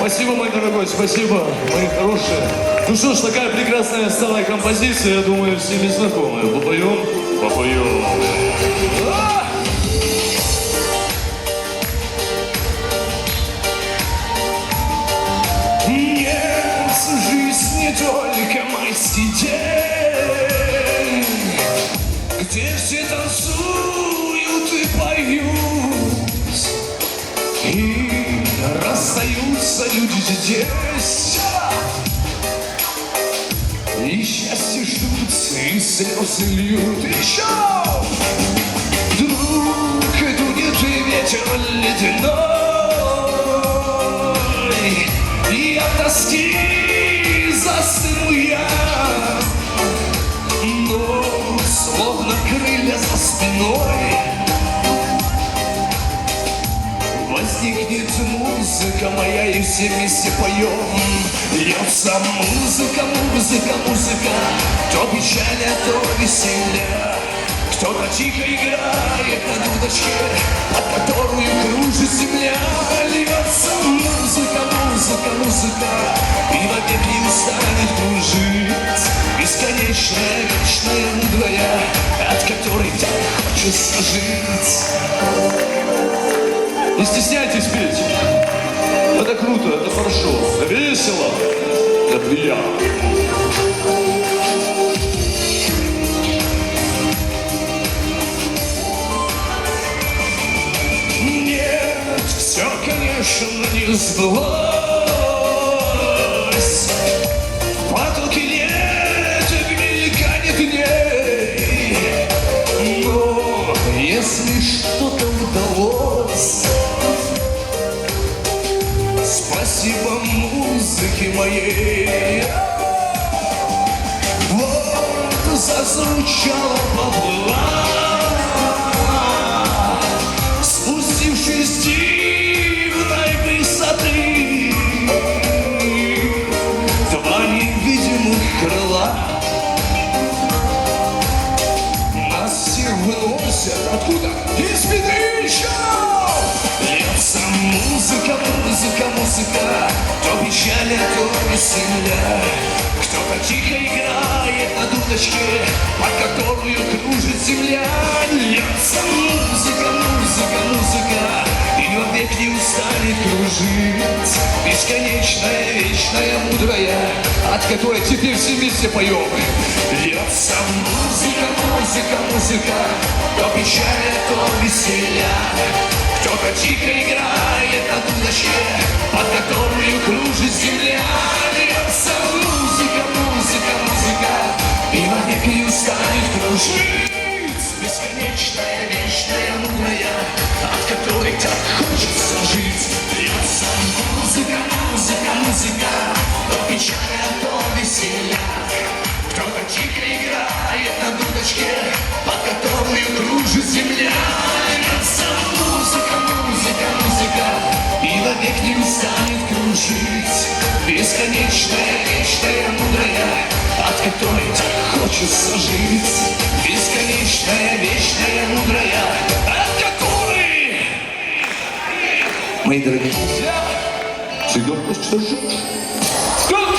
Спасибо, мой дорогой, спасибо, мои хорошие. Ну что ж, такая прекрасная старая композиция, я думаю, всеми знакомая. Попоем? Попоем. Нет, жизнь не только майский день, где все танцуют и поют, и расстаются люди здесь, и счастье ждут, и слезы льют еще. Вдруг дует ветер ледяной, и от тоски застыну я, но словно крылья за спиной возникнет музыка моя, и все вместе поем. Льется музыка, музыка, музыка, то печаля, то веселья. Кто-то тихо играет на дудочке, под которую кружит земля. Льется музыка, музыка, музыка, и вовек не устанет кружить. Бесконечная, вечная, мудрая, от которой так хочется жить. Не стесняйтесь петь. Это круто, это хорошо, это весело, это приятно. Нет, все, конечно, не сбылось. В потоке нет, огонька нет дней. Но если что-то удалось, спасибо музыке моей. Вот зазвучала поплыла, спустившись с дивной высоты. Два невидимых крыла нас всех выносят. Откуда? Из беды еще! Льется музыка, музыка, музыка, то печаль, то веселья. Кто-то тихо играет на дудочке, под которую кружит земля. Льется музыка, музыка, музыка, и вовек не устанет кружить. Бесконечная, вечная, мудрая, от которой теперь все вместе поем. Льется музыка, музыка, музыка, то печаль, то веселья. Кто-то тихо играет на дудочке, под которую кружит земля. Льется музыка, музыка, музыка, и вовек не устанет кружить. Бесконечная, вечная, мудрая, от которой так хочется жить. Льется музыка, музыка, музыка, то печаль, то веселья. Кто-то тихо играет на дудочке, под которую кружит земля. Льется музыка, музыка, музыка, и вовек не устанет кружить. Бесконечная, вечная, мудрая, от которой так хочется жить. Бесконечная, вечная, мудрая, от которой, мои дорогие друзья, всегда хочется жить. Тут!